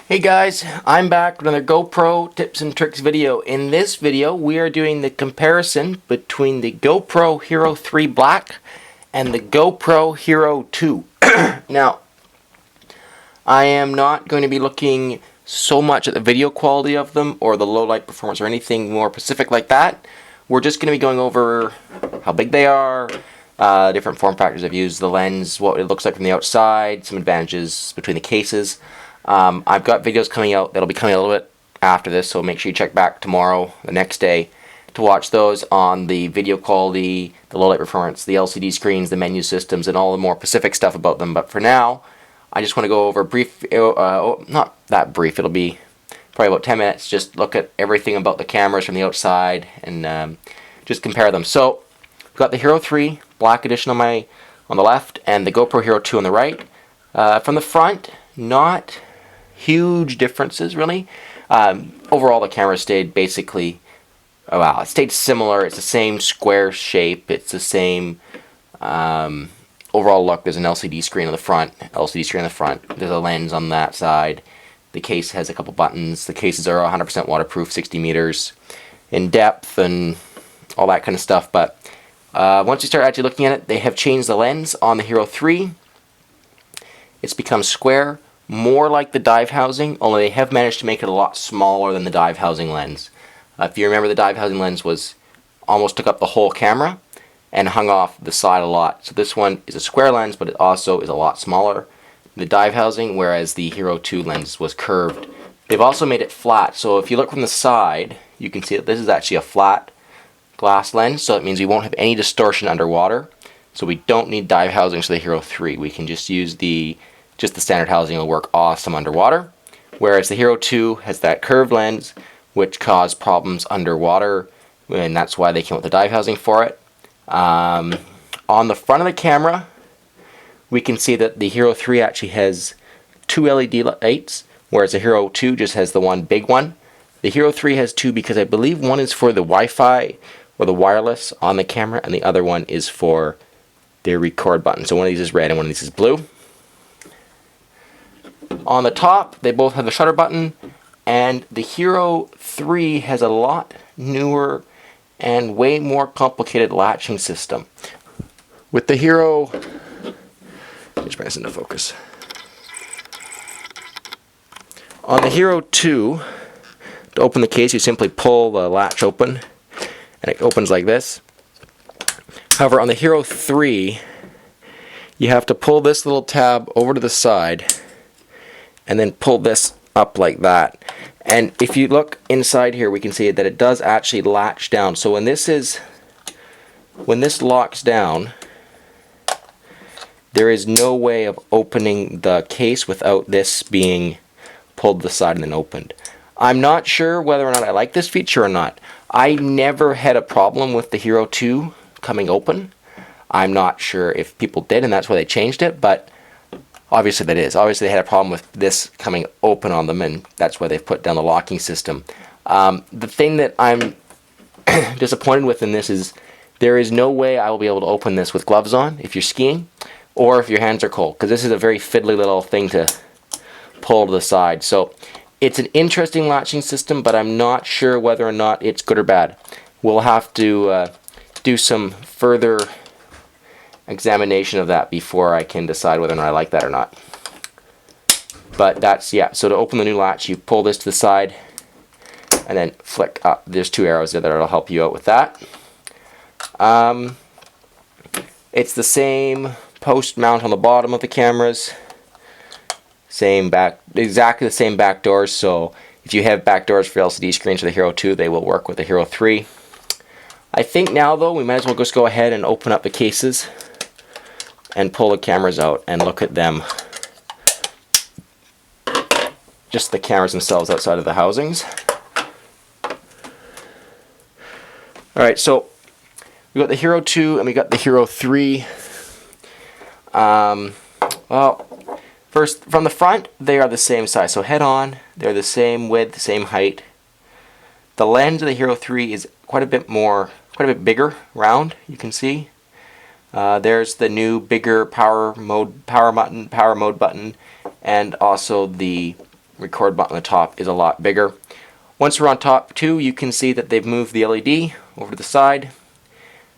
Hey guys, I'm back with another GoPro tips and tricks video. In this video, we are doing the comparison between the GoPro Hero 3 Black and the GoPro Hero 2. Now, I am not going to be looking so much at the video quality of them or the low light performance or anything more specific like that. We're just going to be going over how big they are, different form factors I've used, the lens, what it looks like from the outside, some advantages between the cases. I've got videos coming out that'll be coming a little bit after this, so make sure you check back tomorrow, the next day, to watch those on the video quality, the low light performance, the LCD screens, the menu systems, and all the more specific stuff about them. But for now, I just want to go over a brief, not that brief, it'll be probably about 10 minutes, just look at everything about the cameras from the outside and just compare them. So, I've got the Hero 3 Black Edition on the left and the GoPro Hero 2 on the right. From the front, not huge differences really. Overall the camera stayed basically, it stayed similar. It's the same square shape, it's the same overall look. There's an LCD screen on the front, there's a lens on that side. The case has a couple buttons. The cases are 100% waterproof, 60 meters in depth and all that kind of stuff. But once you start actually looking at it, they have changed the lens on the Hero 3. It's become square, more like the dive housing, only they have managed to make it a lot smaller than the dive housing lens. If you remember, the dive housing lens almost took up the whole camera and hung off the side a lot. So this one is a square lens, but it also is a lot smaller than the dive housing, whereas the Hero 2 lens was curved. They've also made it flat, so if you look from the side, you can see that this is actually a flat glass lens, so it means we won't have any distortion underwater. So we don't need dive housings for the Hero 3. We can just use the standard housing. Will work awesome underwater, whereas the Hero 2 has that curved lens which caused problems underwater, and that's why they came with the dive housing for it. On the front of the camera, we can see that the Hero 3 actually has two LED lights, whereas the Hero 2 just has the one big one. The Hero 3 has two because I believe one is for the Wi-Fi or the wireless on the camera, and the other one is for the record button. So one of these is red and one of these is blue. On the top, they both have the shutter button, and the Hero 3 has a lot newer and way more complicated latching system. With the Hero, just bring this into focus. On the Hero 2, to open the case, you simply pull the latch open, and it opens like this. However, on the Hero 3, you have to pull this little tab over to the side, and then pull this up like that. And if you look inside here, we can see that it does actually latch down. So when this locks down, there is no way of opening the case without this being pulled to the side and then opened. I'm not sure whether or not I like this feature or not. I never had a problem with the Hero 2 coming open. I'm not sure if people did and that's why they changed it, but obviously that is. Obviously they had a problem with this coming open on them, and that's why they've put down the locking system. The thing that I'm disappointed with in this is there is no way I will be able to open this with gloves on if you're skiing or if your hands are cold, because this is a very fiddly little thing to pull to the side. So it's an interesting latching system, but I'm not sure whether or not it's good or bad. We'll have to do some further examination of that before I can decide whether or not I like that or not. But that's, yeah, so to open the new latch, you pull this to the side and then flick up. There's two arrows there that'll help you out with that. It's the same post mount on the bottom of the cameras, exactly the same back doors. So if you have back doors for LCD screens for the Hero 2, they will work with the Hero 3. I think now though we might as well just go ahead and open up the cases and pull the cameras out and look at them. Just the cameras themselves outside of the housings. Alright, so we got the Hero 2 and we got the Hero 3. Well, first, from the front, they are the same size. So head on, they're the same width, the same height. The lens of the Hero 3 is quite a bit bigger, round, you can see. There's the new bigger power mode button, and also the record button on the top is a lot bigger. Once we're on top too, you can see that they've moved the LED over to the side,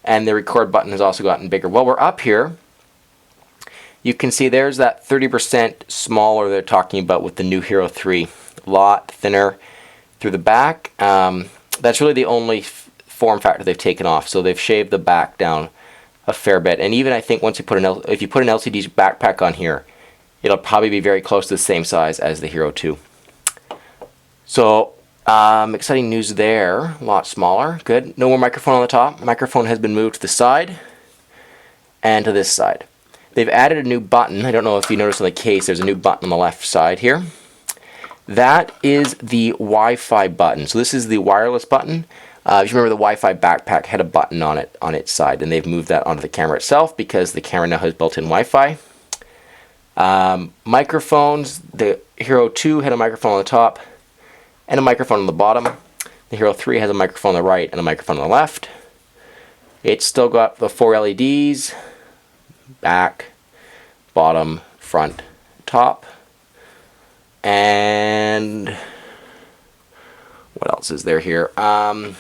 and the record button has also gotten bigger. While we're up here, you can see there's that 30% smaller they're talking about with the new Hero 3. A lot thinner through the back. That's really the only form factor they've taken off. So they've shaved the back down a fair bit. And even I think once you put if you put an LCD backpack on here, it'll probably be very close to the same size as the Hero 2. So exciting news there. A lot smaller. Good. No more microphone on the top. Microphone has been moved to the side and to this side. They've added a new button. I don't know if you noticed on the case, there's a new button on the left side here. That is the Wi-Fi button. So this is the wireless button. If you remember, the Wi-Fi backpack had a button on it on its side, and they've moved that onto the camera itself because the camera now has built-in Wi-Fi. Microphones, the Hero 2 had a microphone on the top and a microphone on the bottom. The Hero 3 has a microphone on the right and a microphone on the left. It's still got the 4 LEDs, back, bottom, front, top. And what else is there here? The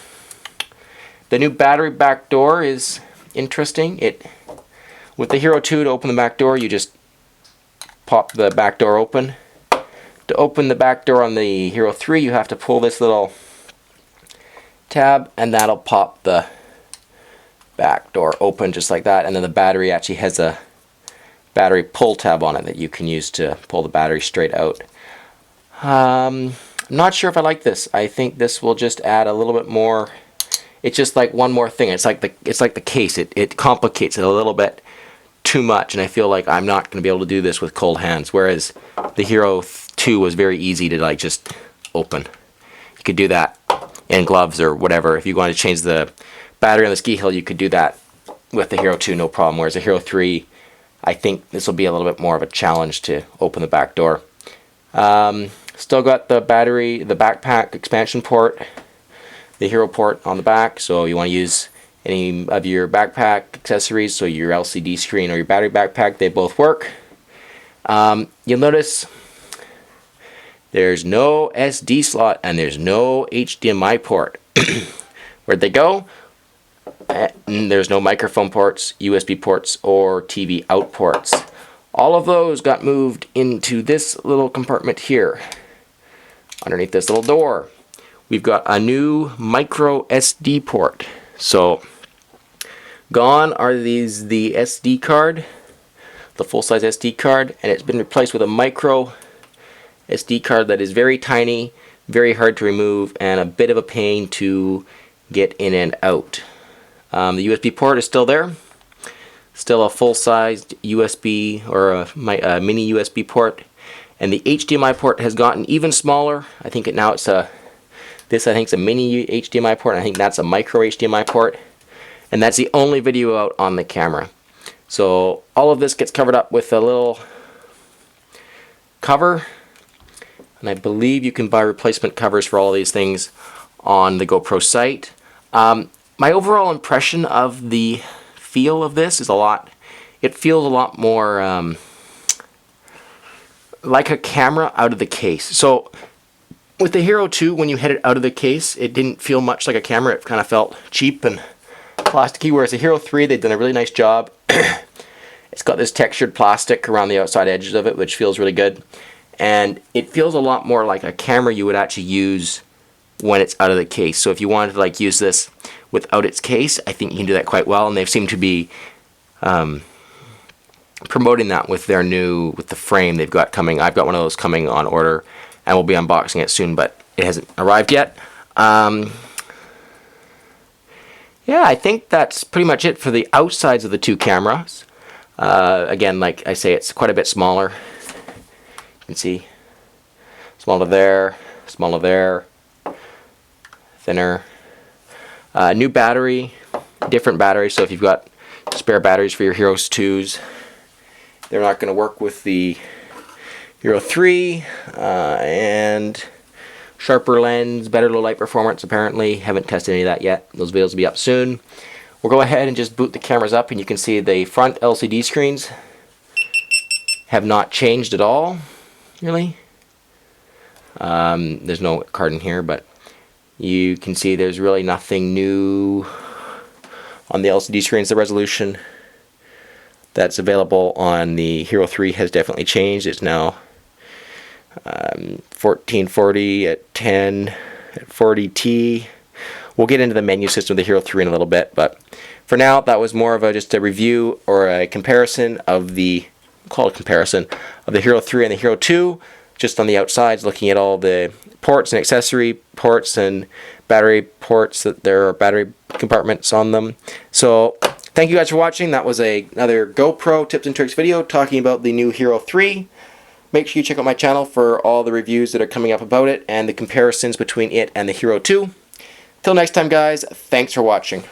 new battery back door is interesting. With the Hero 2, to open the back door, you just pop the back door open. To open the back door on the Hero 3, you have to pull this little tab, and that'll pop the back door open just like that. And then the battery actually has a battery pull tab on it that you can use to pull the battery straight out. I'm not sure if I like this. I think this will just add a little bit more. It's just like one more thing. It's like the case. It complicates it a little bit too much, and I feel like I'm not going to be able to do this with cold hands. Whereas the Hero 2 was very easy to like just open. You could do that in gloves or whatever. If you wanted to change the battery on the ski hill, you could do that with the Hero 2, no problem. Whereas the Hero 3, I think this will be a little bit more of a challenge to open the back door. Still got the battery, the backpack expansion port, the Hero port on the back, so you want to use any of your backpack accessories, so your LCD screen or your battery backpack, they both work. You'll notice there's no SD slot and there's no HDMI port. Where'd they go? There's no microphone ports, USB ports, or TV out ports. All of those got moved into this little compartment here, underneath this little door. We've got a new micro SD port. So gone are the SD card, the full-size SD card, and it's been replaced with a micro SD card that is very tiny, very hard to remove, and a bit of a pain to get in and out. The USB port is still there. Still a full-sized USB or a mini USB port, and the HDMI port has gotten even smaller. I think it's a mini HDMI port. And I think that's a micro HDMI port, and that's the only video out on the camera. So all of this gets covered up with a little cover, and I believe you can buy replacement covers for all these things on the GoPro site. My overall impression of the feel of this is it feels a lot more like a camera out of the case. So with the Hero 2, when you had it out of the case, it didn't feel much like a camera. It kind of felt cheap and plasticky, whereas the Hero 3, they've done a really nice job. It's got this textured plastic around the outside edges of it, which feels really good. And it feels a lot more like a camera you would actually use when it's out of the case. So if you wanted to like use this without its case, I think you can do that quite well, and they seem to be promoting that with the frame they've got coming. I've got one of those coming on order, and we'll be unboxing it soon, but it hasn't arrived yet. Yeah, I think that's pretty much it for the outsides of the two cameras. Again, like I say, it's quite a bit smaller. You can see, smaller there, thinner. New battery, different battery, so if you've got spare batteries for your Hero 2s, they're not going to work with the Hero 3, and sharper lens, better low light performance apparently. Haven't tested any of that yet. Those videos will be up soon. We'll go ahead and just boot the cameras up, and you can see the front LCD screens have not changed at all, really. There's no card in here, but you can see there's really nothing new on the LCD screens. The resolution that's available on the Hero 3 has definitely changed. It's now 1440 at 10 at 40t. We'll get into the menu system of the Hero 3 in a little bit, but for now that was more of just a review or a comparison of the Hero 3 and the Hero 2, just on the outsides, looking at all the ports and accessory ports and battery ports, that there are battery compartments on them. So thank you guys for watching. That was another GoPro tips and tricks video talking about the new Hero 3. Make sure you check out my channel for all the reviews that are coming up about it and the comparisons between it and the Hero 2. Till next time guys, thanks for watching.